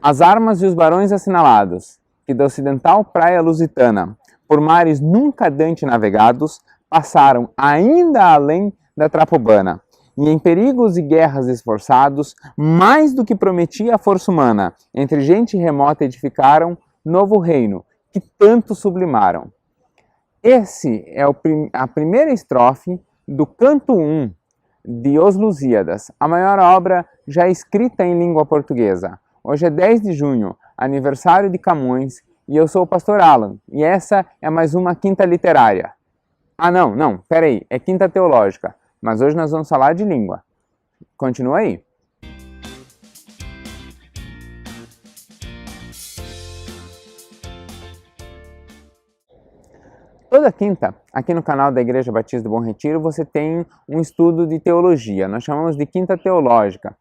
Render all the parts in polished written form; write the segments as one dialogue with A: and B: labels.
A: As armas e os barões assinalados, que da ocidental praia lusitana, por mares nunca dante navegados, passaram ainda além da Trapobana, e em perigos e guerras esforçados, mais do que prometia a força humana, entre gente remota edificaram novo reino, que tanto sublimaram. Esse é a primeira estrofe do canto 1 de Os Lusíadas, a maior obra já escrita em língua portuguesa. Hoje é 10 de junho, aniversário de Camões, e eu sou o pastor Alan, e essa é mais uma quinta literária. Ah não, peraí, é quinta teológica, mas hoje nós vamos falar de língua. Continua aí. Toda quinta, aqui no canal da Igreja Batista do Bom Retiro, você tem um estudo de teologia. Nós chamamos de quinta teológica.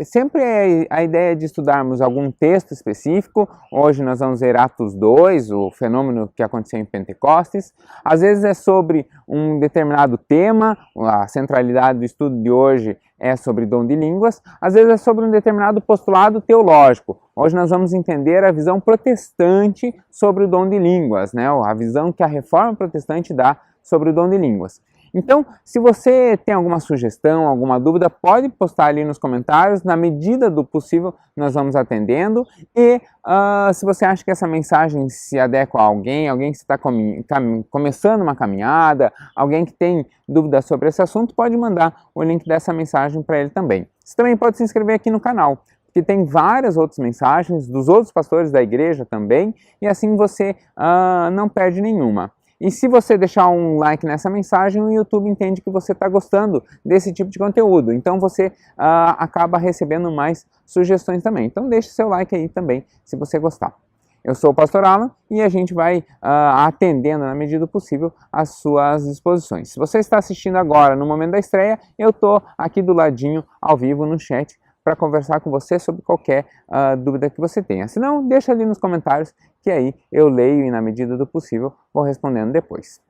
A: Sempre é a ideia de estudarmos algum texto específico. Hoje nós vamos ver Atos 2, o fenômeno que aconteceu em Pentecostes. Às vezes é sobre um determinado tema, a centralidade do estudo de hoje é sobre dom de línguas. Às vezes é sobre um determinado postulado teológico. Hoje nós vamos entender a visão protestante sobre o dom de línguas, né? A visão que a Reforma Protestante dá sobre o dom de línguas. Então, se você tem alguma sugestão, alguma dúvida, pode postar ali nos comentários. Na medida do possível, nós vamos atendendo. E se você acha que essa mensagem se adequa a alguém que está começando uma caminhada, alguém que tem dúvidas sobre esse assunto, pode mandar o link dessa mensagem para ele também. Você também pode se inscrever aqui no canal, porque tem várias outras mensagens dos outros pastores da igreja também, e assim você não perde nenhuma. E se você deixar um like nessa mensagem, o YouTube entende que você está gostando desse tipo de conteúdo. Então você acaba recebendo mais sugestões também. Então deixe seu like aí também, se você gostar. Eu sou o pastor Alan e a gente vai atendendo na medida do possível as suas disposições. Se você está assistindo agora, no momento da estreia, eu estou aqui do ladinho, ao vivo, no chat, para conversar com você sobre qualquer dúvida que você tenha. Se não, deixa ali nos comentários, que aí eu leio e na medida do possível vou respondendo depois.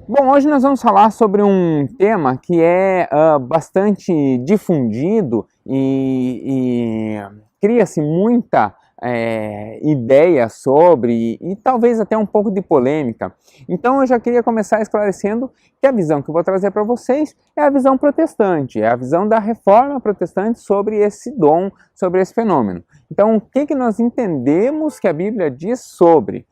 A: Bom, hoje nós vamos falar sobre um tema que é bastante difundido e cria-se muita ideia sobre e talvez até um pouco de polêmica. Então eu já queria começar esclarecendo que a visão que eu vou trazer para vocês é a visão protestante, é a visão da Reforma Protestante sobre esse dom, sobre esse fenômeno. Então o que nós entendemos que a Bíblia diz sobre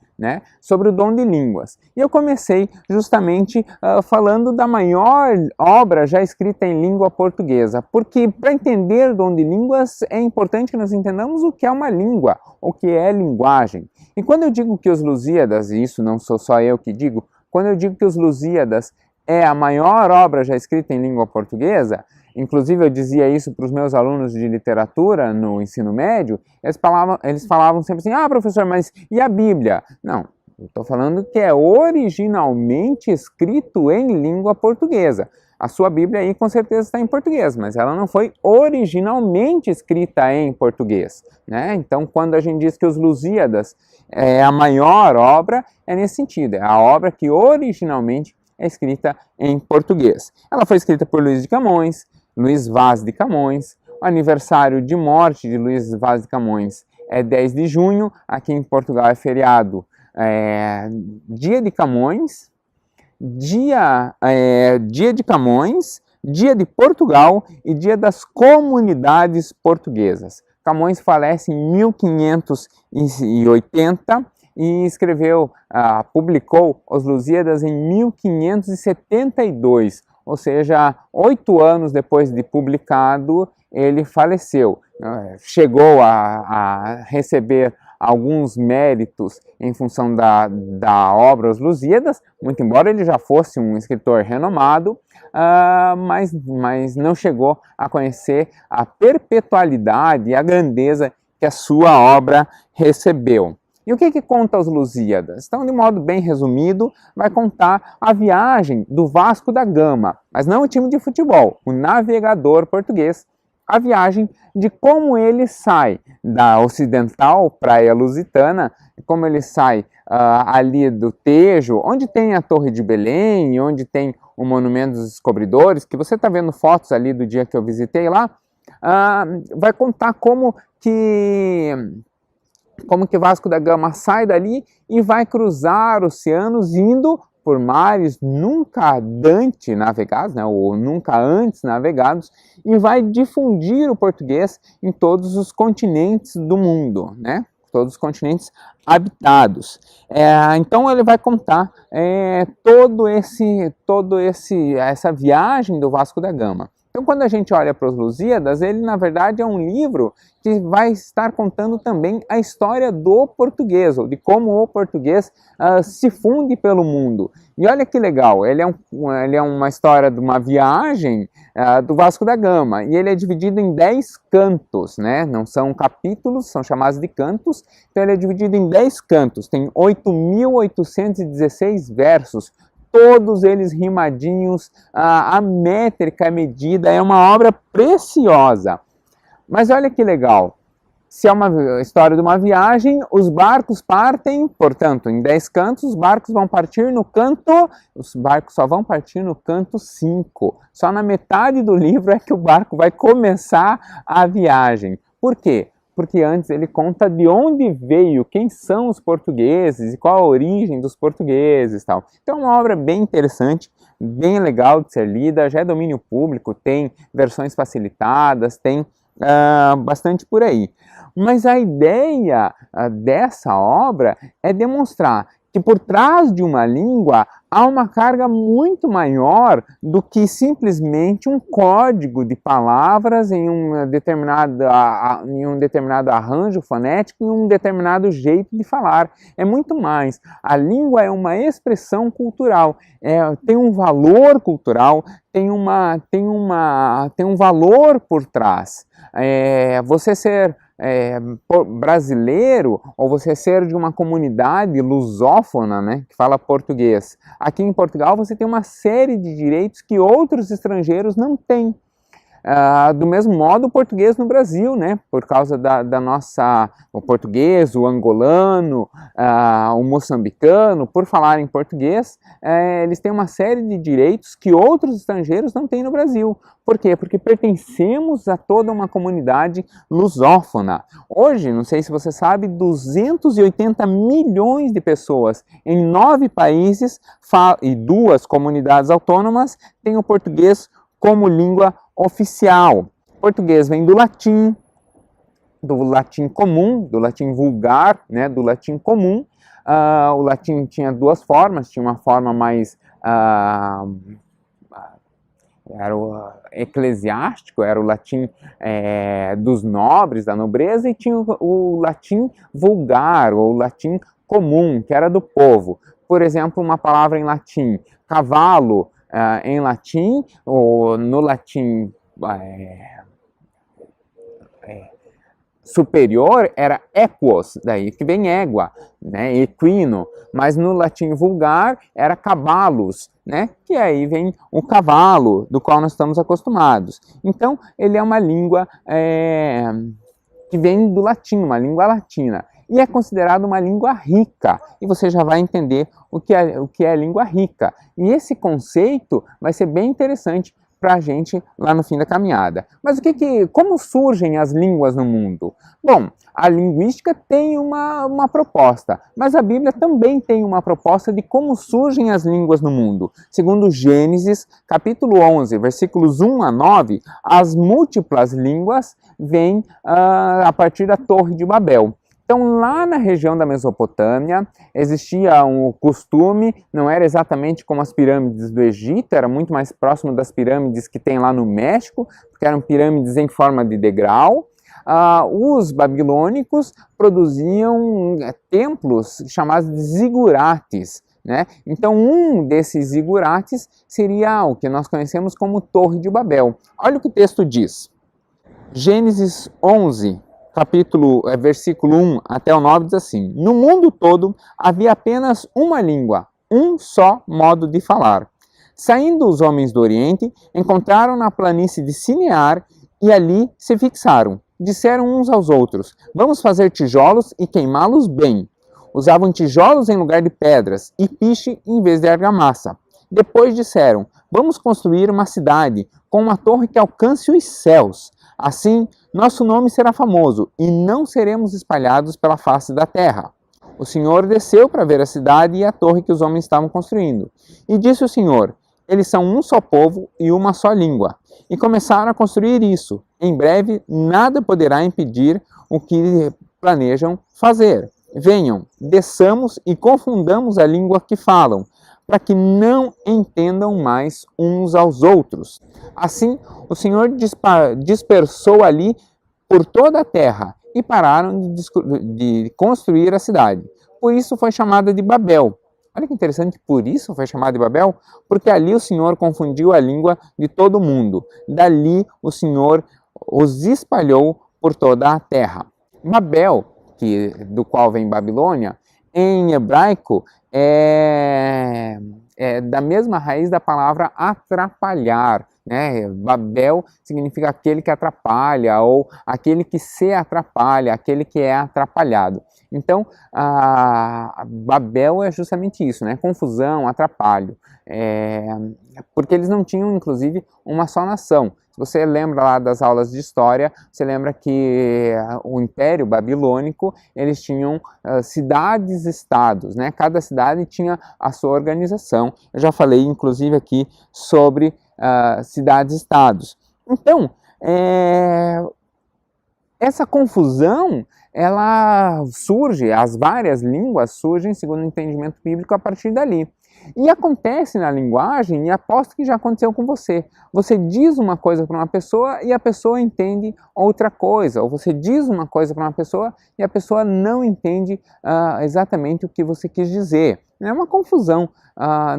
A: o dom de línguas. E eu comecei justamente falando da maior obra já escrita em língua portuguesa, porque para entender o dom de línguas é importante que nós entendamos o que é uma língua, o que é linguagem. E quando eu digo que os Lusíadas, e isso não sou só eu que digo, quando eu digo que os Lusíadas é a maior obra já escrita em língua portuguesa, inclusive eu dizia isso para os meus alunos de literatura no ensino médio, eles falavam sempre assim, professor, mas e a Bíblia? Não, eu estou falando que é originalmente escrito em língua portuguesa. A sua Bíblia aí com certeza está em português, mas ela não foi originalmente escrita em português, né? Então quando a gente diz que os Lusíadas é a maior obra, é nesse sentido, é a obra que originalmente é escrita em português. Ela foi escrita por Luís Vaz de Camões. O aniversário de morte de Luís Vaz de Camões é 10 de junho, aqui em Portugal é feriado, dia de Camões, dia de Camões, dia de Portugal e dia das comunidades portuguesas. Camões falece em 1580 e publicou Os Lusíadas em 1572, ou seja, 8 anos depois de publicado, ele faleceu. Chegou a receber alguns méritos em função da obra Os Lusíadas, muito embora ele já fosse um escritor renomado, mas não chegou a conhecer a perpetualidade e a grandeza que a sua obra recebeu. E o que conta Os Lusíadas? Então, de modo bem resumido, vai contar a viagem do Vasco da Gama, mas não o time de futebol, o navegador português, a viagem de como ele sai da ocidental Praia Lusitana, como ele sai ali do Tejo, onde tem a Torre de Belém, onde tem o Monumento dos Descobridores, que você está vendo fotos ali do dia que eu visitei lá, vai contar como que Vasco da Gama sai dali e vai cruzar oceanos indo por mares nunca antes navegados, né, ou nunca antes navegados, e vai difundir o português em todos os continentes do mundo, né, todos os continentes habitados. Então ele vai contar essa viagem do Vasco da Gama. Então, quando a gente olha para os Lusíadas, ele na verdade é um livro que vai estar contando também a história do português, ou de como o português se funde pelo mundo. E olha que legal, ele é uma história de uma viagem do Vasco da Gama, e ele é dividido em 10 cantos, né? Não são capítulos, são chamados de cantos, então ele é dividido em 10 cantos, tem 8.816 versos, todos eles rimadinhos, a métrica, a medida, é uma obra preciosa. Mas olha que legal, se é uma história de uma viagem, os barcos partem, portanto, em 10 cantos, os barcos só vão partir no canto 5. Só na metade do livro é que o barco vai começar a viagem. Por quê? Porque antes ele conta de onde veio, quem são os portugueses e qual a origem dos portugueses e tal. Então é uma obra bem interessante, bem legal de ser lida, já é domínio público, tem versões facilitadas, tem bastante por aí. Mas a ideia dessa obra é demonstrar que por trás de uma língua há uma carga muito maior do que simplesmente um código de palavras em um determinado arranjo fonético e um determinado jeito de falar. É muito mais. A língua é uma expressão cultural, tem um valor cultural, tem um valor por trás. Você ser brasileiro, ou você ser de uma comunidade lusófona, né, que fala português. Aqui em Portugal você tem uma série de direitos que outros estrangeiros não têm. Do mesmo modo o português no Brasil, né, por causa o português, o angolano, o moçambicano, por falar em português, eles têm uma série de direitos que outros estrangeiros não têm no Brasil. Por quê? Porque pertencemos a toda uma comunidade lusófona. Hoje, não sei se você sabe, 280 milhões de pessoas em 9 países e 2 comunidades autônomas têm o português como língua oficial. O português vem do latim comum, do latim vulgar, né, do latim comum. O latim tinha 2 formas, tinha uma forma mais era o eclesiástico, era o latim dos nobres, da nobreza, e tinha o latim vulgar, ou o latim comum, que era do povo. Por exemplo, uma palavra em latim, cavalo, em latim, ou no latim superior era equus, daí que vem égua, né, equino, mas no latim vulgar era cabalus, né, que aí vem o cavalo, do qual nós estamos acostumados. Então, ele é uma língua que vem do latim, uma língua latina, e é considerado uma língua rica, e você já vai entender o que é língua rica. E esse conceito vai ser bem interessante para a gente lá no fim da caminhada. Mas como surgem as línguas no mundo? Bom, a linguística tem uma proposta, mas a Bíblia também tem uma proposta de como surgem as línguas no mundo. Segundo Gênesis, capítulo 11, versículos 1 a 9, as múltiplas línguas vêm a partir da Torre de Babel. Então, lá na região da Mesopotâmia, existia um costume, não era exatamente como as pirâmides do Egito, era muito mais próximo das pirâmides que tem lá no México, porque eram pirâmides em forma de degrau. Os babilônicos produziam templos chamados de zigurates, né? Então, um desses zigurates seria o que nós conhecemos como Torre de Babel. Olha o que o texto diz. Gênesis 11, versículo 1 até o 9 diz assim: No mundo todo havia apenas uma língua, um só modo de falar. Saindo os homens do Oriente, encontraram na planície de Sinear e ali se fixaram. Disseram uns aos outros: vamos fazer tijolos e queimá-los bem. Usavam tijolos em lugar de pedras e piche em vez de argamassa. Depois disseram: vamos construir uma cidade com uma torre que alcance os céus. Assim, nosso nome será famoso e não seremos espalhados pela face da terra. O Senhor desceu para ver a cidade e a torre que os homens estavam construindo. E disse o Senhor: eles são um só povo e uma só língua. E começaram a construir isso. Em breve, nada poderá impedir o que planejam fazer. Venham, desçamos e confundamos a língua que falam, para que não entendam mais uns aos outros. Assim, o Senhor dispersou ali por toda a terra e pararam de construir a cidade. Por isso foi chamada de Babel. Olha que interessante, por isso foi chamada de Babel, porque ali o Senhor confundiu a língua de todo mundo. Dali o Senhor os espalhou por toda a terra. Babel, do qual vem Babilônia, em hebraico é da mesma raiz da palavra atrapalhar. Né? Babel significa aquele que atrapalha, ou aquele que se atrapalha, aquele que é atrapalhado. Então, Babel é justamente isso, né? Confusão, atrapalho, porque eles não tinham, inclusive, uma só nação. Se você lembra lá das aulas de história, você lembra que o Império Babilônico, eles tinham cidades-estados, né? Cada cidade tinha a sua organização. Eu já falei, inclusive, aqui sobre cidades-estados. Então, essa confusão, ela surge, as várias línguas surgem, segundo o entendimento bíblico, a partir dali. E acontece na linguagem, e aposto que já aconteceu com você. Você diz uma coisa para uma pessoa e a pessoa entende outra coisa. Ou você diz uma coisa para uma pessoa e a pessoa não entende exatamente o que você quis dizer. É uma confusão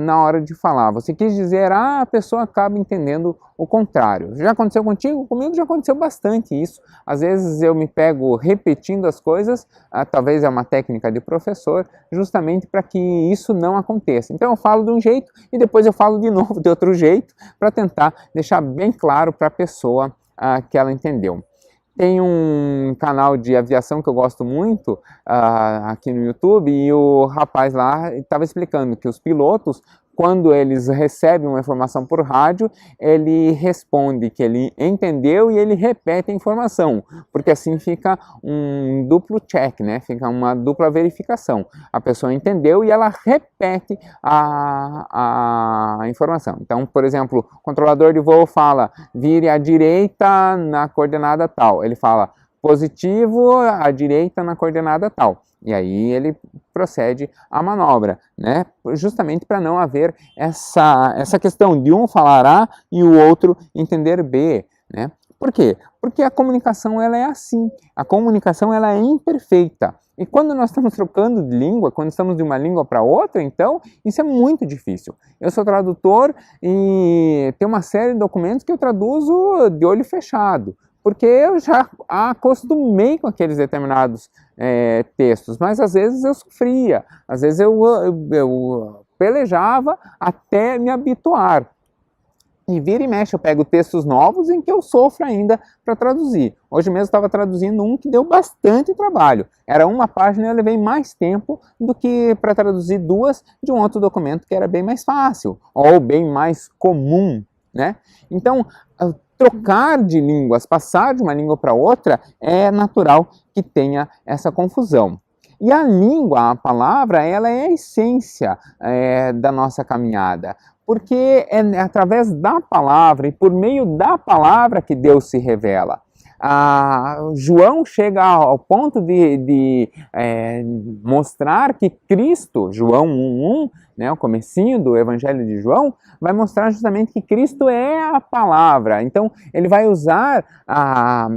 A: na hora de falar. Você quis dizer A, a pessoa acaba entendendo o contrário. Já aconteceu contigo? Comigo já aconteceu bastante isso. Às vezes eu me pego repetindo as coisas, talvez é uma técnica de professor, justamente para que isso não aconteça. Então eu falo de um jeito e depois eu falo de novo de outro jeito, para tentar deixar bem claro para a pessoa que ela entendeu. Tem um canal de aviação que eu gosto muito aqui no YouTube, e o rapaz lá estava explicando que os pilotos, quando eles recebem uma informação por rádio, ele responde que ele entendeu e ele repete a informação, porque assim fica um duplo check, né? Fica uma dupla verificação. A pessoa entendeu e ela repete a informação. Então, por exemplo, o controlador de voo fala: vire à direita na coordenada tal. Ele fala: positivo à direita na coordenada tal. E aí ele procede à manobra, né? Justamente para não haver essa questão de um falar A e o outro entender B, né? Por quê? Porque a comunicação ela é assim, a comunicação ela é imperfeita. E quando nós estamos trocando de língua, quando estamos de uma língua para outra, então, isso é muito difícil. Eu sou tradutor e tem uma série de documentos que eu traduzo de olho fechado, porque eu já acostumei com aqueles determinados textos, mas às vezes eu sofria, às vezes eu pelejava até me habituar. E vira e mexe eu pego textos novos em que eu sofro ainda para traduzir. Hoje mesmo estava traduzindo um que deu bastante trabalho. Era uma página e eu levei mais tempo do que para traduzir duas de um outro documento que era bem mais fácil, ou bem mais comum, né? Então, trocar de línguas, passar de uma língua para outra, é natural que tenha essa confusão. E a língua, a palavra, ela é a essência da nossa caminhada, porque é através da palavra e por meio da palavra que Deus se revela. João chega ao ponto de mostrar que Cristo, João 1:1, né, o comecinho do Evangelho de João, vai mostrar justamente que Cristo é a palavra. Então, ele vai usar a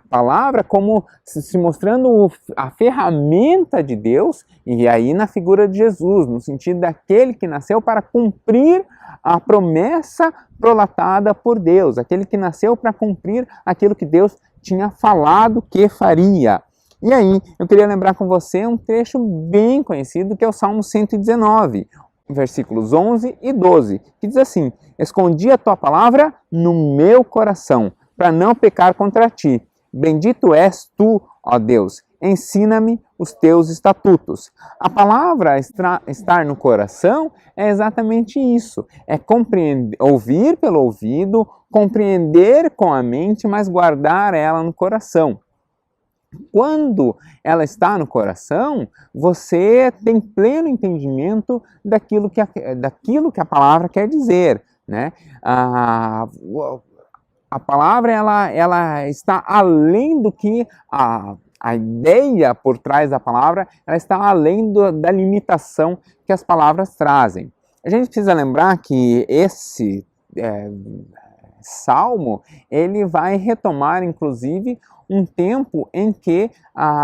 A: palavra como se mostrando a ferramenta de Deus, e aí na figura de Jesus, no sentido daquele que nasceu para cumprir a promessa prolatada por Deus, aquele que nasceu para cumprir aquilo que Deus tinha falado que faria. E aí, eu queria lembrar com você um trecho bem conhecido, que é o Salmo 119, versículos 11 e 12, que diz assim: escondi a tua palavra no meu coração, para não pecar contra ti. Bendito és tu, ó Deus, ensina-me os teus estatutos. A palavra estar no coração é exatamente isso, é compreender, ouvir pelo ouvido, compreender com a mente, mas guardar ela no coração. Quando ela está no coração, você tem pleno entendimento daquilo que a palavra quer dizer, né? A palavra ela está além do que a ideia por trás da palavra, ela está além da limitação que as palavras trazem. A gente precisa lembrar que esse salmo, ele vai retomar, inclusive, um tempo em que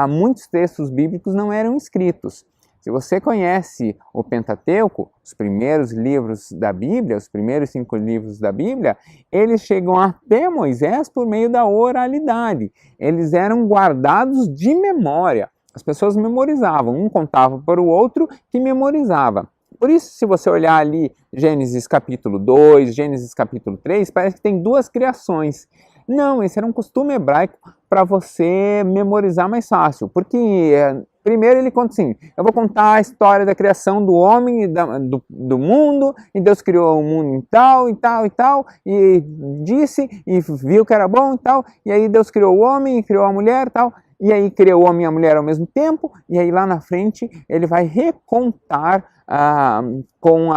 A: muitos textos bíblicos não eram escritos. Se você conhece o Pentateuco, os primeiros livros da Bíblia, os primeiros 5 livros da Bíblia, eles chegam até Moisés por meio da oralidade. Eles eram guardados de memória. As pessoas memorizavam, um contava para o outro que memorizava. Por isso, se você olhar ali Gênesis capítulo 2, Gênesis capítulo 3, parece que tem 2 criações. Não, esse era um costume hebraico para você memorizar mais fácil, porque primeiro ele conta assim, eu vou contar a história da criação do homem, do mundo, e Deus criou o mundo em tal, e tal, e tal, e disse, e viu que era bom e tal, e aí Deus criou o homem, e criou a mulher e tal, e aí criou o homem e a mulher ao mesmo tempo, e aí lá na frente ele vai recontar com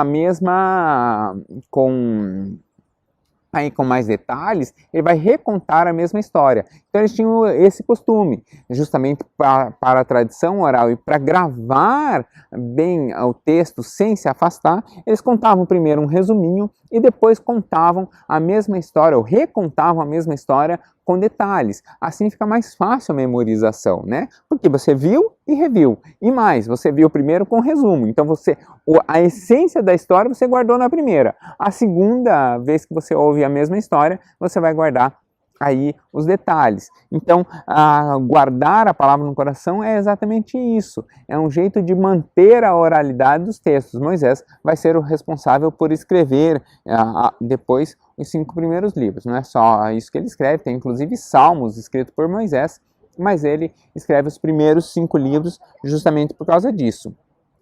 A: mais detalhes, ele vai recontar a mesma história. Então eles tinham esse costume, justamente para a tradição oral e para gravar bem o texto sem se afastar, eles contavam primeiro um resuminho e depois contavam a mesma história, ou recontavam a mesma história com detalhes. Assim fica mais fácil a memorização, né? Porque você viu e reviu. E mais, você viu primeiro com resumo. Então a essência da história você guardou na primeira. A segunda vez que você ouve a mesma história, você vai guardar aí os detalhes. Então, guardar a palavra no coração é exatamente isso. É um jeito de manter a oralidade dos textos. Moisés vai ser o responsável por escrever depois os 5 primeiros livros. Não é só isso que ele escreve, tem inclusive salmos escritos por Moisés, mas ele escreve os primeiros 5 livros justamente por causa disso.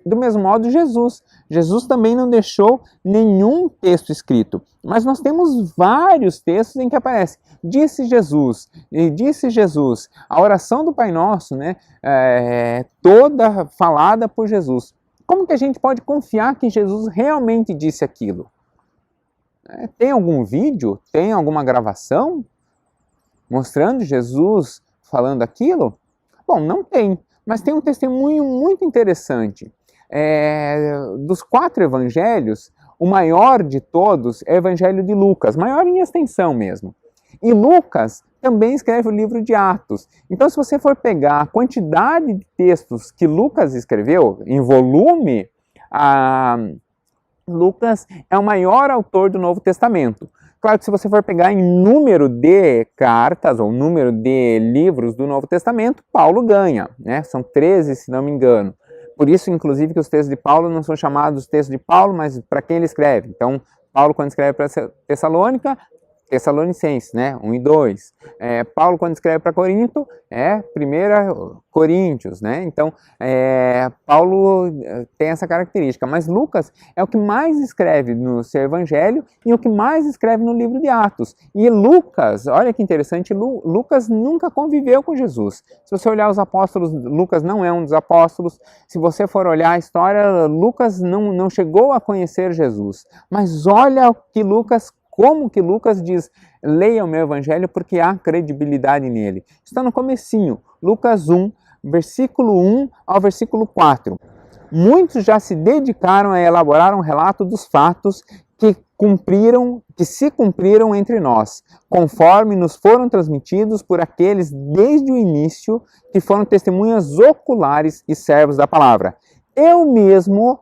A: Do mesmo modo, Jesus também não deixou nenhum texto escrito, mas nós temos vários textos em que aparece, disse Jesus, e disse Jesus, a oração do Pai Nosso, né, toda falada por Jesus. Como que a gente pode confiar que Jesus realmente disse aquilo? Tem algum vídeo, tem alguma gravação mostrando Jesus falando aquilo? Bom, não tem, mas tem um testemunho muito interessante. Dos 4 evangelhos, o maior de todos é o evangelho de Lucas, maior em extensão mesmo. E Lucas também escreve o livro de Atos. Então, se você for pegar a quantidade de textos que Lucas escreveu em volume, Lucas é o maior autor do Novo Testamento. Claro que se você for pegar em número de cartas ou número de livros do Novo Testamento, Paulo ganha, né? São 13, se não me engano. Por isso, inclusive, que os textos de Paulo não são chamados textos de Paulo, mas para quem ele escreve. Então, Paulo, quando escreve para Tessalônica, Tessalonicenses, né? 1 e 2. Paulo, quando escreve para Corinto, 1 Coríntios, né? Então, Paulo tem essa característica. Mas Lucas é o que mais escreve no seu evangelho e o que mais escreve no livro de Atos. E Lucas, olha que interessante, Lucas nunca conviveu com Jesus. Se você olhar os apóstolos, Lucas não é um dos apóstolos. Se você for olhar a história, Lucas não chegou a conhecer Jesus. Mas olha como que Lucas diz, leia o meu evangelho porque há credibilidade nele. Está no comecinho, Lucas 1, versículo 1 ao versículo 4. Muitos já se dedicaram a elaborar um relato dos fatos que se cumpriram entre nós, conforme nos foram transmitidos por aqueles desde o início que foram testemunhas oculares e servos da palavra. Eu mesmo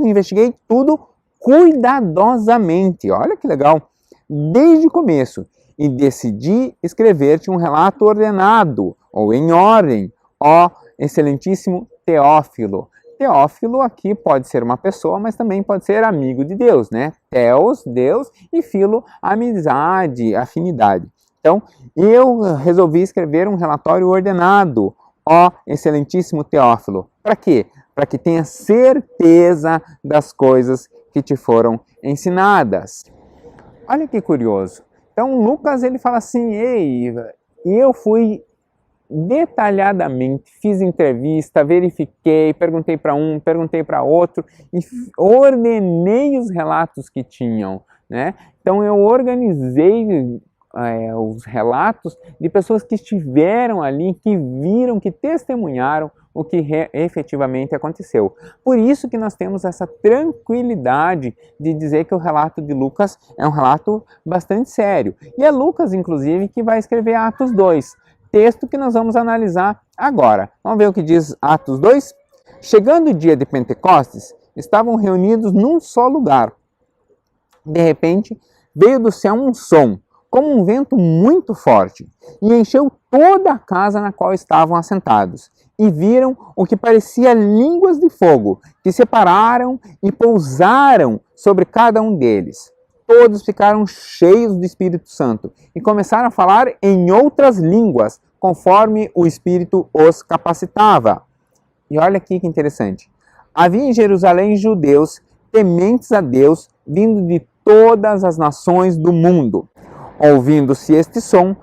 A: investiguei tudo cuidadosamente, olha que legal, desde o começo, e decidi escrever-te um relato ordenado, ou em ordem, ó excelentíssimo Teófilo. Teófilo aqui pode ser uma pessoa, mas também pode ser amigo de Deus, né? Theos, Deus, e filo, amizade, afinidade. Então, eu resolvi escrever um relatório ordenado, ó excelentíssimo Teófilo. Para quê? Para que tenha certeza das coisas que te foram ensinadas. Olha que curioso. Então, Lucas ele fala assim, ei, eu fui detalhadamente, fiz entrevista, verifiquei, perguntei para um, perguntei para outro e ordenei os relatos que tinham, né? Então eu organizei os relatos de pessoas que estiveram ali, que viram, que testemunharam o que efetivamente aconteceu. Por isso que nós temos essa tranquilidade de dizer que o relato de Lucas é um relato bastante sério. E é Lucas, inclusive, que vai escrever Atos 2, texto que nós vamos analisar agora. Vamos ver o que diz Atos 2? Chegando o dia de Pentecostes, estavam reunidos num só lugar. De repente, veio do céu um som, como um vento muito forte, e encheu toda a casa na qual estavam assentados. E viram o que parecia línguas de fogo, que separaram e pousaram sobre cada um deles. Todos ficaram cheios do Espírito Santo e começaram a falar em outras línguas, conforme o Espírito os capacitava. E olha aqui que interessante. Havia em Jerusalém judeus tementes a Deus, vindo de todas as nações do mundo. Ouvindo-se este som,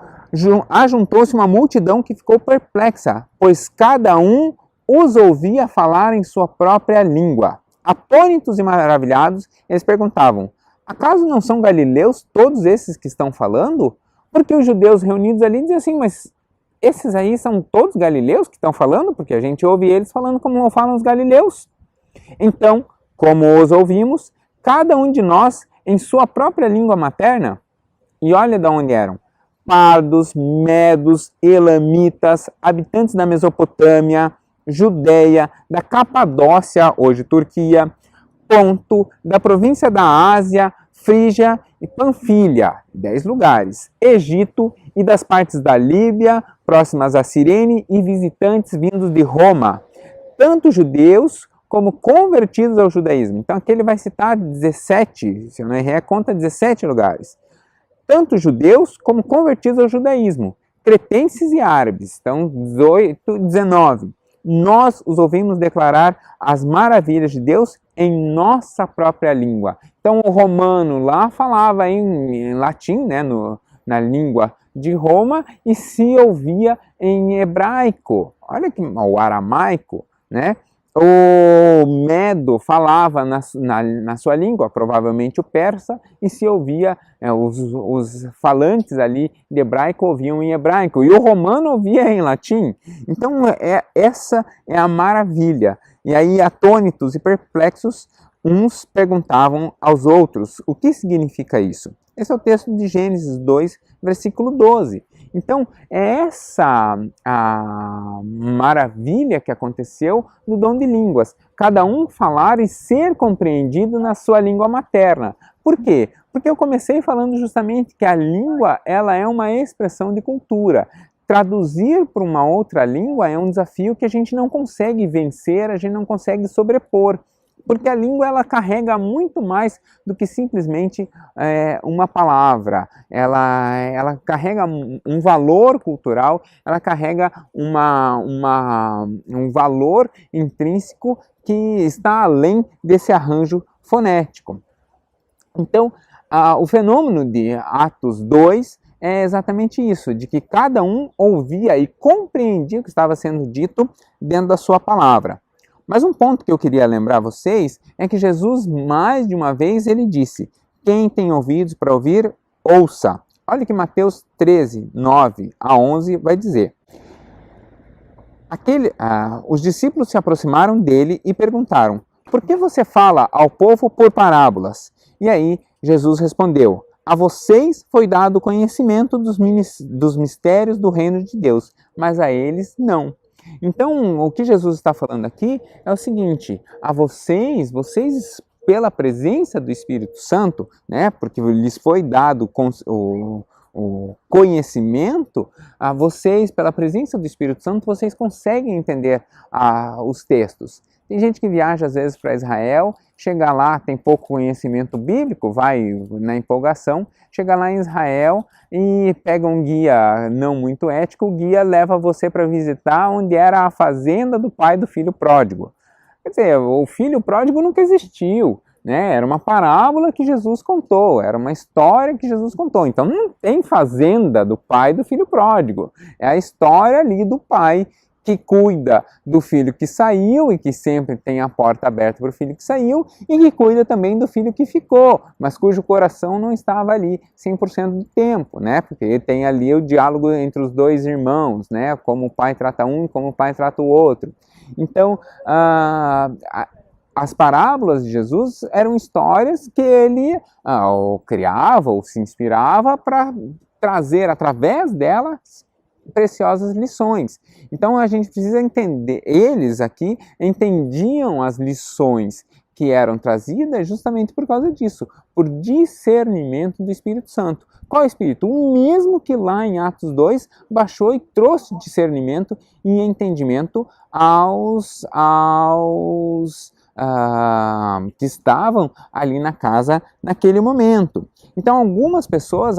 A: ajuntou-se uma multidão que ficou perplexa, pois cada um os ouvia falar em sua própria língua. Atônitos e maravilhados, eles perguntavam: acaso não são galileus todos esses que estão falando? Porque os judeus reunidos ali diziam assim, mas esses aí são todos galileus que estão falando? Porque a gente ouve eles falando como falam os galileus. Então, como os ouvimos, cada um de nós em sua própria língua materna, e olha de onde eram: pardos, medos, elamitas, habitantes da Mesopotâmia, Judeia, da Capadócia, hoje Turquia, Ponto, da província da Ásia, Frígia e Panfilha, 10 lugares, Egito e das partes da Líbia, próximas a Cirene, e visitantes vindos de Roma, tanto judeus como convertidos ao judaísmo. Então aqui ele vai citar 17, se eu não errei, conta 17 lugares. Tanto judeus como convertidos ao judaísmo, cretenses e árabes, então 18, 19. Nós os ouvimos declarar as maravilhas de Deus em nossa própria língua. Então o romano lá falava em latim, né, na língua de Roma, e se ouvia em hebraico, olha que o aramaico, né? O medo falava na sua língua, provavelmente o persa, e se ouvia, os falantes ali de hebraico ouviam em hebraico, e o romano ouvia em latim. Então essa é a maravilha. E aí, atônitos e perplexos, uns perguntavam aos outros: o que significa isso? Esse é o texto de Gênesis 2, versículo 12. Então, é essa a maravilha que aconteceu no dom de línguas. Cada um falar e ser compreendido na sua língua materna. Por quê? Porque eu comecei falando justamente que a língua ela é uma expressão de cultura. Traduzir para uma outra língua é um desafio que a gente não consegue vencer, a gente não consegue sobrepor. Porque a língua ela carrega muito mais do que simplesmente uma palavra. Ela carrega um valor cultural, ela carrega um valor intrínseco que está além desse arranjo fonético. Então, o fenômeno de Atos 2 é exatamente isso, de que cada um ouvia e compreendia o que estava sendo dito dentro da sua palavra. Mas um ponto que eu queria lembrar vocês é que Jesus, mais de uma vez, ele disse: quem tem ouvidos para ouvir, ouça. Olha que Mateus 13, 9 a 11 vai dizer. Os discípulos se aproximaram dele e perguntaram: por que você fala ao povo por parábolas? E aí Jesus respondeu: a vocês foi dado o conhecimento dos mistérios do reino de Deus, mas a eles não. Então, o que Jesus está falando aqui é o seguinte: a vocês pela presença do Espírito Santo, né, porque lhes foi dado o conhecimento, a vocês, pela presença do Espírito Santo, vocês conseguem entender os textos. Tem gente que viaja às vezes para Israel, chega lá, tem pouco conhecimento bíblico, vai na empolgação, chega lá em Israel e pega um guia não muito ético, o guia leva você para visitar onde era a fazenda do pai do filho pródigo. Quer dizer, o filho pródigo nunca existiu, né? Era uma parábola que Jesus contou, era uma história que Jesus contou. Então não tem fazenda do pai do filho pródigo. É a história ali do pai que cuida do filho que saiu e que sempre tem a porta aberta para o filho que saiu e que cuida também do filho que ficou, mas cujo coração não estava ali 100% do tempo, né? Porque tem ali o diálogo entre os dois irmãos, né? Como o pai trata um e como o pai trata o outro. Então, as parábolas de Jesus eram histórias que ele ou criava ou se inspirava para trazer através delas preciosas lições. Então a gente precisa entender, eles aqui entendiam as lições que eram trazidas justamente por causa disso, por discernimento do Espírito Santo. Qual Espírito? O mesmo que lá em Atos 2 baixou e trouxe discernimento e entendimento aos que estavam ali na casa naquele momento. Então algumas pessoas,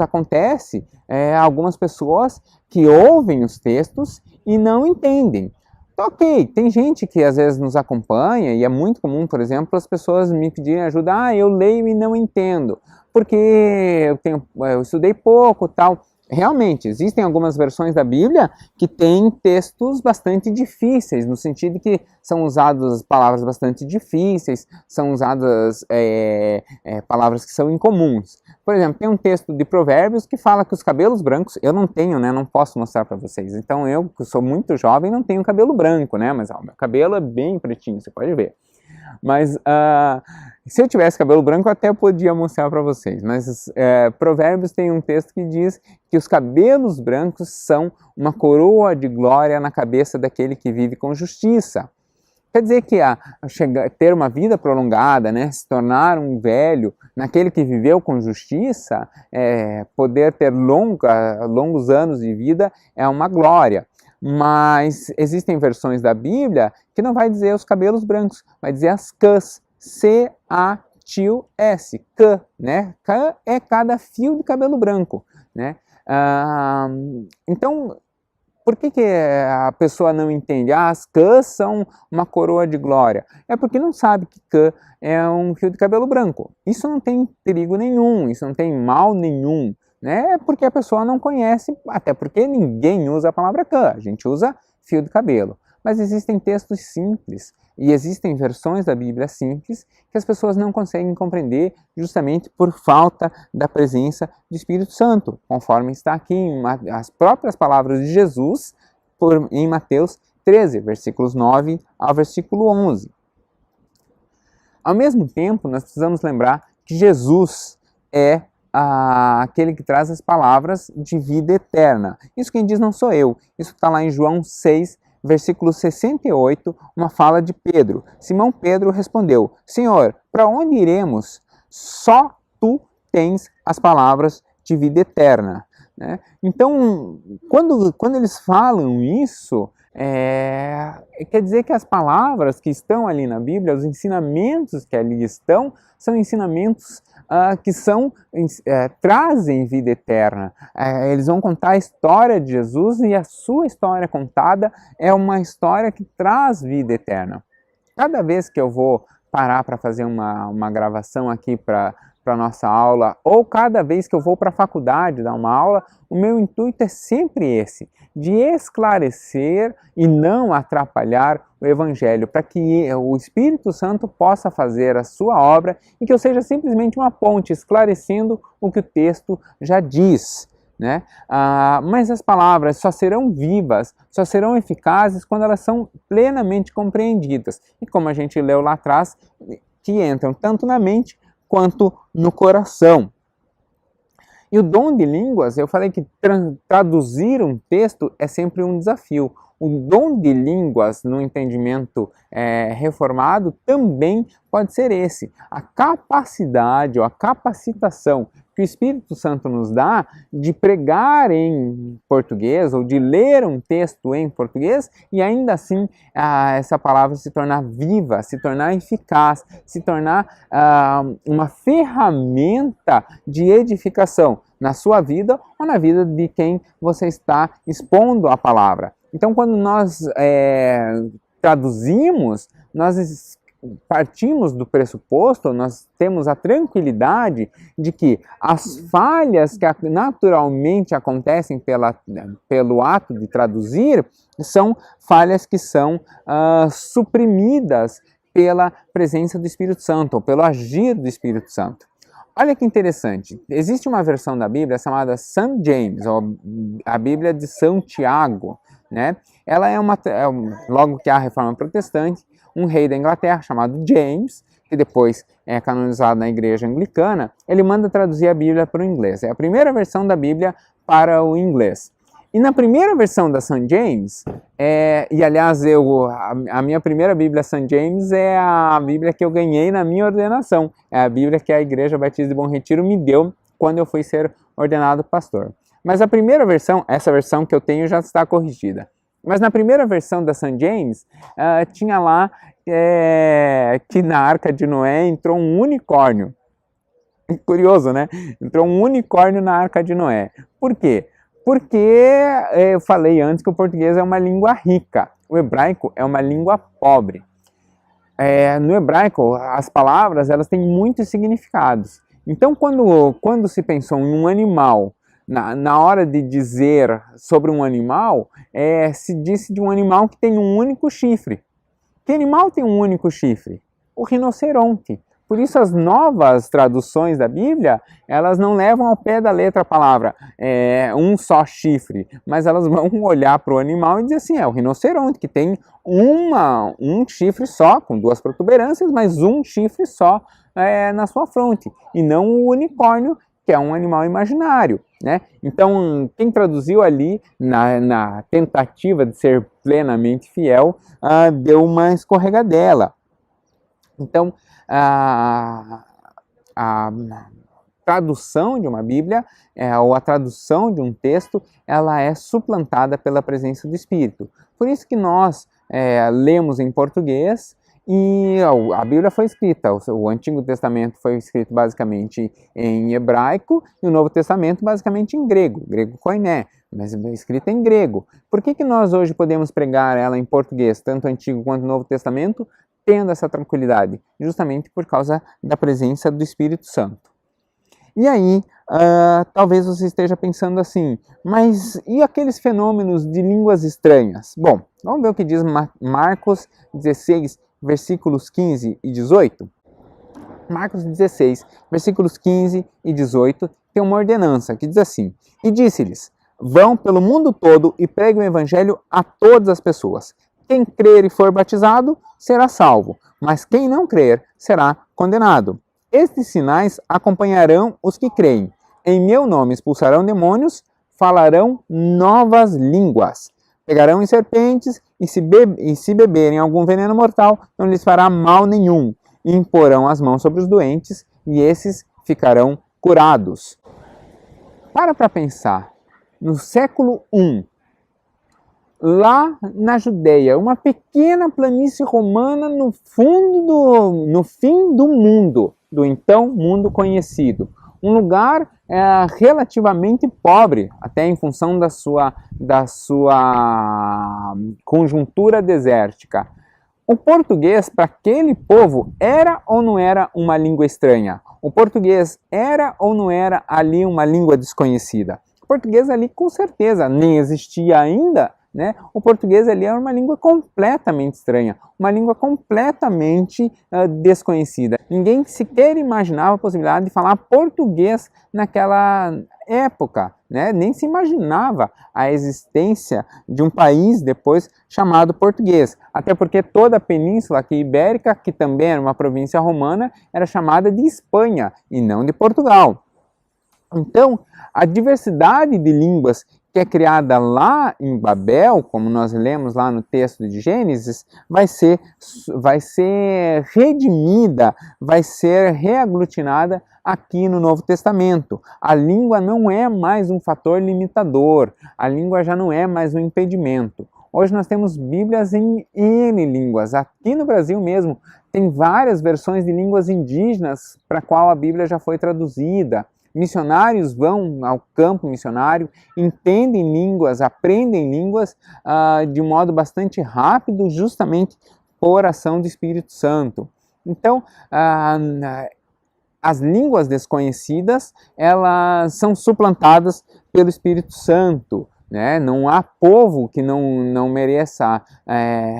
A: algumas pessoas que ouvem os textos e não entendem. Ok, tem gente que às vezes nos acompanha e é muito comum, por exemplo, as pessoas me pedirem ajuda, eu leio e não entendo, porque eu estudei pouco, tal. Realmente, existem algumas versões da Bíblia que têm textos bastante difíceis, no sentido que são usadas palavras bastante difíceis, são usadas palavras que são incomuns. Por exemplo, tem um texto de Provérbios que fala que os cabelos brancos, eu não tenho, né, não posso mostrar para vocês. Então eu, que sou muito jovem, não tenho cabelo branco, né, mas meu cabelo é bem pretinho, você pode ver. Mas se eu tivesse cabelo branco, eu até podia mostrar para vocês. Mas Provérbios tem um texto que diz que os cabelos brancos são uma coroa de glória na cabeça daquele que vive com justiça. Quer dizer que ter uma vida prolongada, né, se tornar um velho, naquele que viveu com justiça, poder ter longos anos de vida é uma glória. Mas existem versões da Bíblia que não vai dizer os cabelos brancos, vai dizer as cãs, C-A-T-U-S, cã, né? Cã é cada fio de cabelo branco, né? Então, por que a pessoa não entende? As cãs são uma coroa de glória. É porque não sabe que cã é um fio de cabelo branco. Isso não tem perigo nenhum, isso não tem mal nenhum, né? Porque a pessoa não conhece, até porque ninguém usa a palavra cã, a gente usa fio de cabelo. Mas existem textos simples e existem versões da Bíblia simples que as pessoas não conseguem compreender justamente por falta da presença do Espírito Santo, conforme está aqui em as próprias palavras de Jesus em Mateus 13, versículos 9 ao versículo 11. Ao mesmo tempo, nós precisamos lembrar que Jesus é aquele que traz as palavras de vida eterna. Isso quem diz não sou eu, isso está lá em João 6, versículo 68, uma fala de Pedro. Simão Pedro respondeu, Senhor, para onde iremos? Só tu tens as palavras de vida eterna. Né? Então, quando eles falam isso, quer dizer que as palavras que estão ali na Bíblia, os ensinamentos que ali estão, são ensinamentos que trazem vida eterna. Eles vão contar a história de Jesus e a sua história contada é uma história que traz vida eterna. Cada vez que eu vou parar para fazer uma gravação aqui para a nossa aula, ou cada vez que eu vou para a faculdade dar uma aula, o meu intuito é sempre esse, de esclarecer e não atrapalhar o Evangelho, para que o Espírito Santo possa fazer a sua obra e que eu seja simplesmente uma ponte esclarecendo o que o texto já diz. Né? Mas as palavras só serão vivas, só serão eficazes quando elas são plenamente compreendidas. E como a gente leu lá atrás, que entram tanto na mente quanto no coração. E o dom de línguas, eu falei que traduzir um texto é sempre um desafio. O dom de línguas, no entendimento reformado, também pode ser esse. A capacidade ou a capacitação que o Espírito Santo nos dá de pregar em português ou de ler um texto em português e ainda assim essa palavra se tornar viva, se tornar eficaz, se tornar uma ferramenta de edificação na sua vida ou na vida de quem você está expondo a palavra. Então, quando nós traduzimos, nós partimos do pressuposto, nós temos a tranquilidade de que as falhas que naturalmente acontecem pelo ato de traduzir são falhas que são suprimidas pela presença do Espírito Santo, ou pelo agir do Espírito Santo. Olha que interessante, existe uma versão da Bíblia chamada St. James, ou a Bíblia de São Tiago, né? Ela logo que há a Reforma Protestante, um rei da Inglaterra chamado James, que depois é canonizado na Igreja Anglicana, ele manda traduzir a Bíblia para o inglês. É a primeira versão da Bíblia para o inglês. E na primeira versão da St. James, e aliás, a minha primeira Bíblia St. James é a Bíblia que eu ganhei na minha ordenação. É a Bíblia que a Igreja Batista de Bom Retiro me deu quando eu fui ser ordenado pastor. Mas a primeira versão, essa versão que eu tenho já está corrigida. Mas na primeira versão da St. James, tinha lá que na Arca de Noé entrou um unicórnio. Curioso, né? Entrou um unicórnio na Arca de Noé. Por quê? Porque eu falei antes que o português é uma língua rica, o hebraico é uma língua pobre. No hebraico, as palavras elas têm muitos significados. Então, quando se pensou em um animal, na hora de dizer sobre um animal, se disse de um animal que tem um único chifre. Que animal tem um único chifre? O rinoceronte. Por isso as novas traduções da Bíblia, elas não levam ao pé da letra a palavra um só chifre, mas elas vão olhar para o animal e dizer assim, é o rinoceronte, que tem um chifre só, com duas protuberâncias, mas um chifre só na sua fronte, e não o unicórnio, que é um animal imaginário, né? Então, quem traduziu ali, na tentativa de ser plenamente fiel, deu uma escorregadela. Então, a tradução de uma Bíblia, ou a tradução de um texto, ela é suplantada pela presença do Espírito. Por isso que nós lemos em português, e a Bíblia foi escrita, o Antigo Testamento foi escrito basicamente em hebraico e o Novo Testamento basicamente em grego koiné, mas escrita em grego. Por que nós hoje podemos pregar ela em português, tanto o Antigo quanto o Novo Testamento, tendo essa tranquilidade? Justamente por causa da presença do Espírito Santo. E aí, talvez você esteja pensando assim, mas e aqueles fenômenos de línguas estranhas? Bom, vamos ver o que diz Marcos 16, versículos 15 e 18. Marcos 16, versículos 15 e 18, tem uma ordenança que diz assim: E disse-lhes, vão pelo mundo todo e preguem o evangelho a todas as pessoas. Quem crer e for batizado será salvo, mas quem não crer será condenado. Estes sinais acompanharão os que creem. Em meu nome expulsarão demônios, falarão novas línguas. Pegarão em serpentes e se beberem algum veneno mortal, não lhes fará mal nenhum. E imporão as mãos sobre os doentes e esses ficarão curados. Para pensar. No século I, lá na Judeia, uma pequena planície romana no fim do mundo, do então mundo conhecido. Um lugar relativamente pobre, até em função da sua conjuntura desértica. O português, para aquele povo, era ou não era uma língua estranha? O português era ou não era ali uma língua desconhecida? O português ali, com certeza, nem existia ainda, né? O português ali era uma língua completamente estranha, uma língua completamente desconhecida. Ninguém sequer imaginava a possibilidade de falar português naquela época, né? Nem se imaginava a existência de um país depois chamado português. Até porque toda a península aqui ibérica, que também era uma província romana, era chamada de Espanha e não de Portugal. Então, a diversidade de línguas que é criada lá em Babel, como nós lemos lá no texto de Gênesis, vai ser redimida, vai ser reaglutinada aqui no Novo Testamento. A língua não é mais um fator limitador, a língua já não é mais um impedimento. Hoje nós temos Bíblias em N línguas. Aqui no Brasil mesmo tem várias versões de línguas indígenas para a qual a Bíblia já foi traduzida. Missionários vão ao campo missionário, entendem línguas, aprendem línguas de modo bastante rápido, justamente por ação do Espírito Santo. Então, as línguas desconhecidas, elas são suplantadas pelo Espírito Santo. Né? Não há povo que não mereça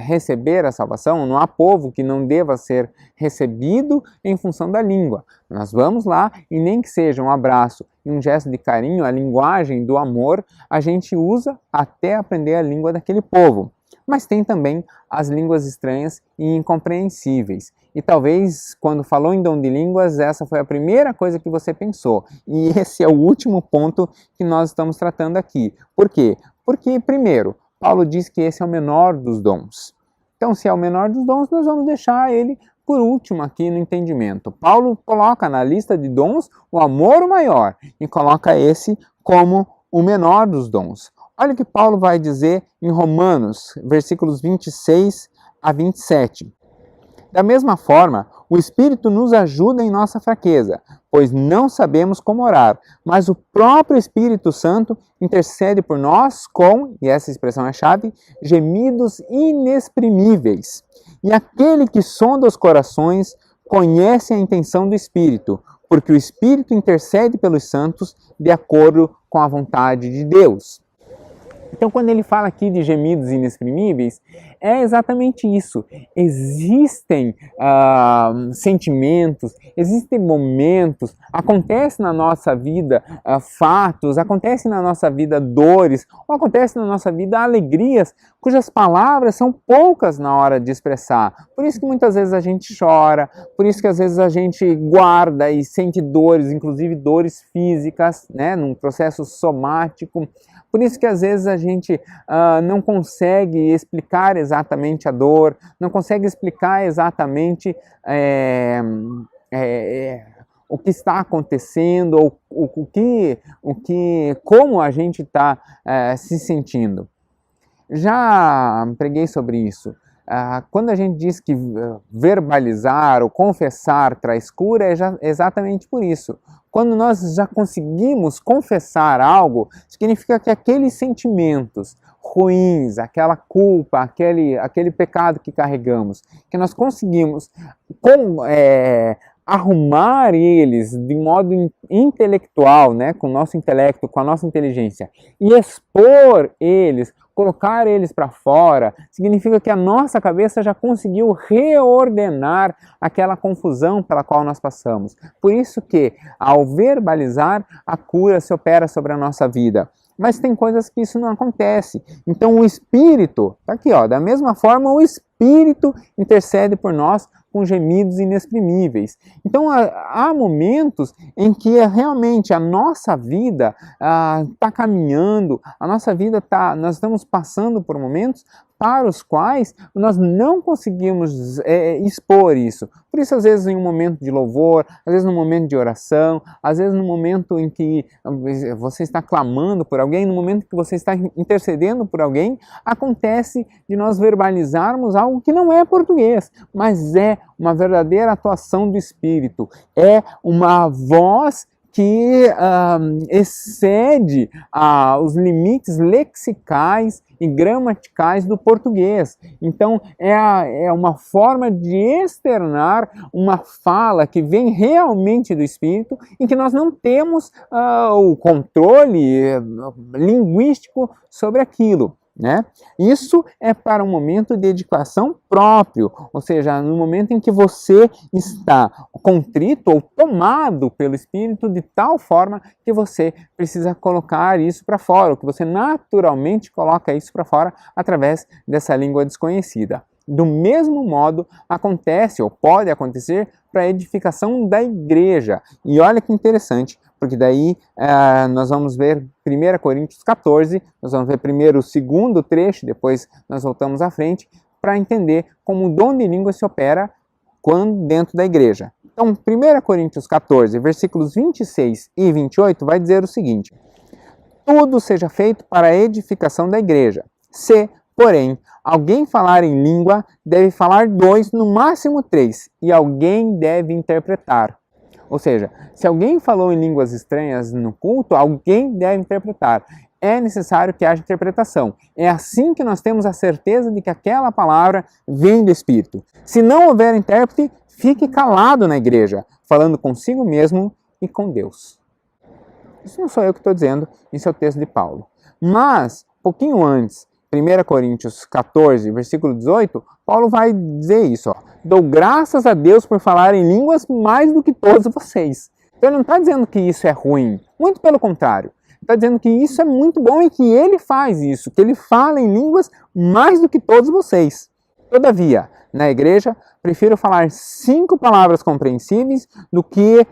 A: receber a salvação, não há povo que não deva ser recebido em função da língua. Nós vamos lá e nem que seja um abraço e um gesto de carinho, a linguagem do amor, a gente usa até aprender a língua daquele povo. Mas tem também as línguas estranhas e incompreensíveis. E talvez, quando falou em dom de línguas, essa foi a primeira coisa que você pensou. E esse é o último ponto que nós estamos tratando aqui. Por quê? Porque, primeiro, Paulo diz que esse é o menor dos dons. Então, se é o menor dos dons, nós vamos deixar ele por último aqui no entendimento. Paulo coloca na lista de dons o amor maior e coloca esse como o menor dos dons. Olha o que Paulo vai dizer em Romanos, versículos 26 a 27. Da mesma forma, o Espírito nos ajuda em nossa fraqueza, pois não sabemos como orar, mas o próprio Espírito Santo intercede por nós com, e essa expressão é chave, gemidos inexprimíveis. E aquele que sonda os corações conhece a intenção do Espírito, porque o Espírito intercede pelos santos de acordo com a vontade de Deus. Então, quando ele fala aqui de gemidos inexprimíveis, é exatamente isso. Existem sentimentos, existem momentos, acontece na nossa vida fatos, acontece na nossa vida dores, ou acontece na nossa vida alegrias, cujas palavras são poucas na hora de expressar. Por isso que muitas vezes a gente chora, por isso que às vezes a gente guarda e sente dores, inclusive dores físicas, né, num processo somático. Por isso que às vezes a gente não consegue explicar exatamente a dor, não consegue explicar exatamente o que está acontecendo, ou como a gente está se sentindo. Já preguei sobre isso. Quando a gente diz que verbalizar ou confessar traz cura, é exatamente por isso. Quando nós já conseguimos confessar algo, significa que aqueles sentimentos ruins, aquela culpa, aquele pecado que carregamos, que nós conseguimos arrumar eles de modo intelectual, né, com o nosso intelecto, com a nossa inteligência, e expor eles, colocar eles para fora, significa que a nossa cabeça já conseguiu reordenar aquela confusão pela qual nós passamos. Por isso que, ao verbalizar, a cura se opera sobre a nossa vida. Mas tem coisas que isso não acontece. Então o Espírito, tá aqui, ó, da mesma forma o Espírito intercede por nós com gemidos inexprimíveis. Então há momentos em que realmente a nossa vida está caminhando, a nossa vida nós estamos passando por momentos para os quais nós não conseguimos expor isso. Por isso, às vezes, em um momento de louvor, às vezes, num momento de oração, às vezes, no momento em que você está clamando por alguém, no momento que você está intercedendo por alguém, acontece de nós verbalizarmos algo que não é português, mas é uma verdadeira atuação do Espírito. É uma voz que excede os limites lexicais e gramaticais do português. Então, é uma forma de externar uma fala que vem realmente do Espírito, em que nós não temos o controle linguístico sobre aquilo. Né? Isso é para um momento de dedicação próprio, ou seja, no momento em que você está contrito ou tomado pelo Espírito de tal forma que você precisa colocar isso para fora, ou que você naturalmente coloca isso para fora através dessa língua desconhecida. do mesmo modo acontece ou pode acontecer para a edificação da igreja. E olha que interessante, porque daí nós vamos ver 1 Coríntios 14, nós vamos ver primeiro o segundo trecho, depois nós voltamos à frente, para entender como o dom de língua se opera quando dentro da igreja. Então, 1 Coríntios 14, versículos 26 e 28, vai dizer o seguinte: tudo seja feito para a edificação da igreja. Se, porém, alguém falar em língua, deve falar 2, no máximo 3, e alguém deve interpretar. Ou seja, se alguém falou em línguas estranhas no culto, alguém deve interpretar. É necessário que haja interpretação. É assim que nós temos a certeza de que aquela palavra vem do Espírito. Se não houver intérprete, fique calado na igreja, falando consigo mesmo e com Deus. Isso não sou eu que estou dizendo, isso é o texto de Paulo. Mas, pouquinho antes, 1 Coríntios 14, versículo 18, Paulo vai dizer isso. Ó, dou graças a Deus por falar em línguas mais do que todos vocês. Então ele não está dizendo que isso é ruim, muito pelo contrário. Está dizendo que isso é muito bom e que ele faz isso, que ele fala em línguas mais do que todos vocês. Todavia, na igreja, prefiro falar 5 palavras compreensíveis do que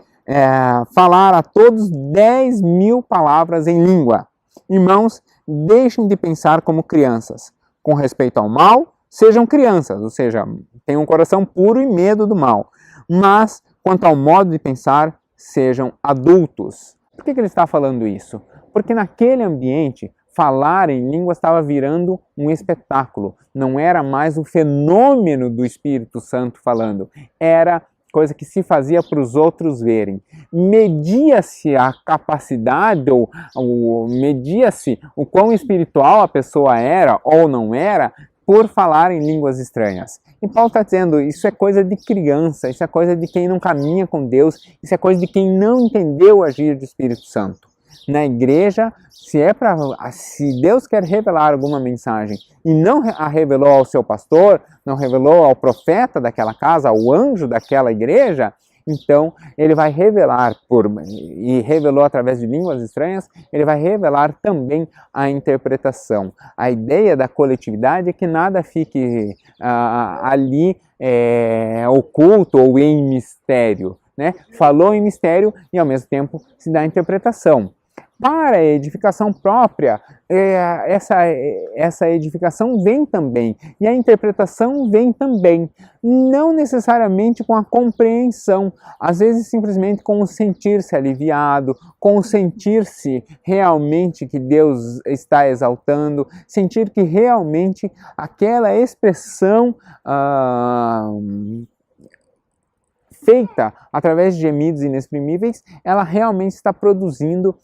A: falar a todos 10.000 palavras em língua. Irmãos, deixem de pensar como crianças. Com respeito ao mal, sejam crianças, ou seja, tenham um coração puro e medo do mal. Mas, quanto ao modo de pensar, sejam adultos. Por que ele está falando isso? Porque naquele ambiente, falar em língua estava virando um espetáculo. Não era mais o fenômeno do Espírito Santo falando. Era coisa que se fazia para os outros verem. Media-se a capacidade ou media-se o quão espiritual a pessoa era ou não era por falar em línguas estranhas. E Paulo está dizendo, isso é coisa de criança, isso é coisa de quem não caminha com Deus, isso é coisa de quem não entendeu o agir do Espírito Santo. Na igreja, se Deus quer revelar alguma mensagem e não a revelou ao seu pastor, não revelou ao profeta daquela casa, ao anjo daquela igreja, então ele vai revelar, e revelou através de línguas estranhas, ele vai revelar também a interpretação. A ideia da coletividade é que nada fique ali oculto ou em mistério, né? Falou em mistério e ao mesmo tempo se dá a interpretação. Para a edificação própria, essa edificação vem também, e a interpretação vem também, não necessariamente com a compreensão, às vezes simplesmente com o sentir-se aliviado, com o sentir-se realmente que Deus está exaltando, sentir que realmente aquela expressão feita através de gemidos inexprimíveis, ela realmente está produzindo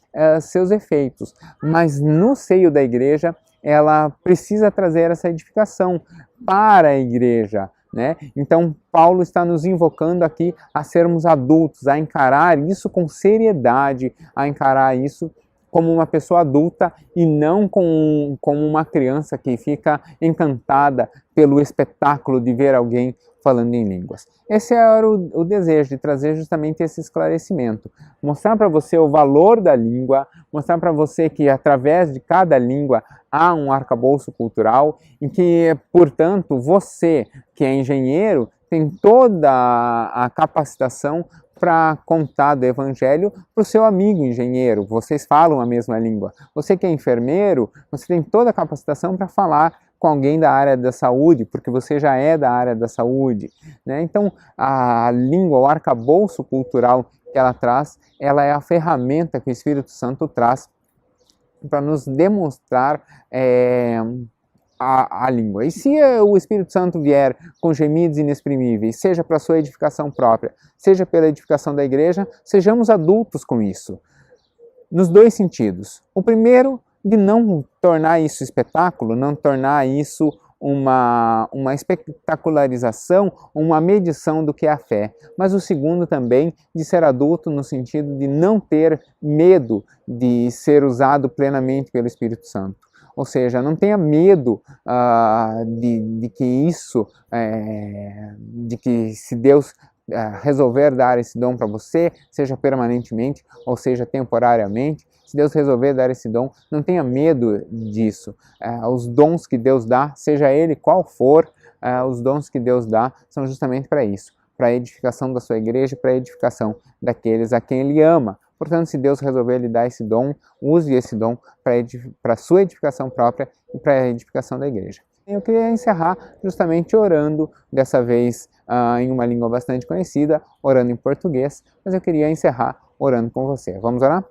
A: seus efeitos. Mas no seio da igreja, ela precisa trazer essa edificação para a igreja, né? Então, Paulo está nos invocando aqui a sermos adultos, a encarar isso com seriedade, a encarar isso como uma pessoa adulta e não como uma criança que fica encantada pelo espetáculo de ver alguém falando em línguas. Esse era o desejo de trazer justamente esse esclarecimento. Mostrar para você o valor da língua, mostrar para você que através de cada língua há um arcabouço cultural e que, portanto, você que é engenheiro tem toda a capacitação para contar do evangelho para o seu amigo engenheiro. Vocês falam a mesma língua. Você que é enfermeiro, você tem toda a capacitação para falar com alguém da área da saúde, porque você já é da área da saúde, né? Então, a língua, o arcabouço cultural que ela traz, ela é a ferramenta que o Espírito Santo traz para nos demonstrar a língua. E se o Espírito Santo vier com gemidos inexprimíveis, seja para a sua edificação própria, seja pela edificação da igreja, sejamos adultos com isso, nos dois sentidos. O primeiro, de não tornar isso espetáculo, não tornar isso uma espetacularização, uma medição do que é a fé. Mas o segundo também, de ser adulto no sentido de não ter medo de ser usado plenamente pelo Espírito Santo. Ou seja, não tenha medo de que se Deus resolver dar esse dom para você, seja permanentemente ou seja temporariamente, se Deus resolver dar esse dom, não tenha medo disso. Os dons que Deus dá, seja ele qual for, os dons que Deus dá são justamente para isso, para a edificação da sua igreja, para a edificação daqueles a quem Ele ama. Portanto, se Deus resolver lhe dar esse dom, use esse dom para a sua edificação própria e para a edificação da igreja. Eu queria encerrar justamente orando, dessa vez em uma língua bastante conhecida, orando em português, mas eu queria encerrar orando com você. Vamos orar?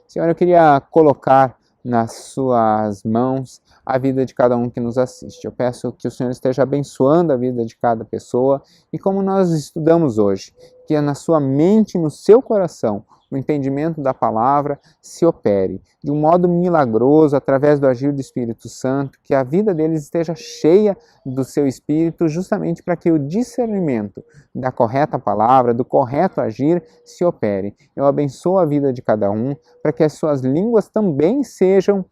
A: Senhor, eu queria colocar nas suas mãos a vida de cada um que nos assiste. Eu peço que o Senhor esteja abençoando a vida de cada pessoa e como nós estudamos hoje, que na sua mente e no seu coração o entendimento da palavra se opere de um modo milagroso através do agir do Espírito Santo, que a vida deles esteja cheia do seu Espírito, justamente para que o discernimento da correta palavra, do correto agir, se opere. Eu abençoo a vida de cada um, para que as suas línguas também sejam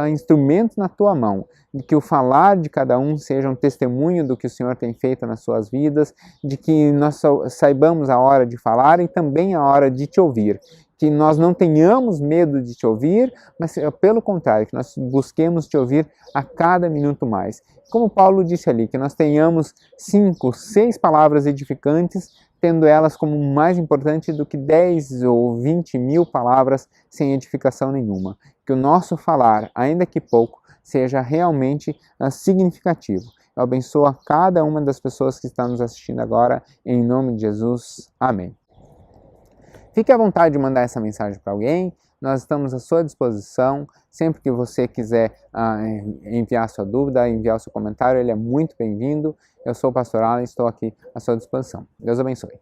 A: instrumentos na tua mão, de que o falar de cada um seja um testemunho do que o Senhor tem feito nas suas vidas, de que nós saibamos a hora de falar e também a hora de te ouvir, que nós não tenhamos medo de te ouvir, mas pelo contrário, que nós busquemos te ouvir a cada minuto mais. Como Paulo disse ali, que nós tenhamos 5, 6 palavras edificantes, tendo elas como mais importante do que 10 ou 20 mil palavras sem edificação nenhuma. Que o nosso falar, ainda que pouco, seja realmente significativo. Eu abençoo a cada uma das pessoas que estão nos assistindo agora, em nome de Jesus. Amém. Fique à vontade de mandar essa mensagem para alguém, nós estamos à sua disposição. Sempre que você quiser enviar sua dúvida, enviar o seu comentário, ele é muito bem-vindo. Eu sou o Pastor Alan e estou aqui à sua disposição. Deus abençoe.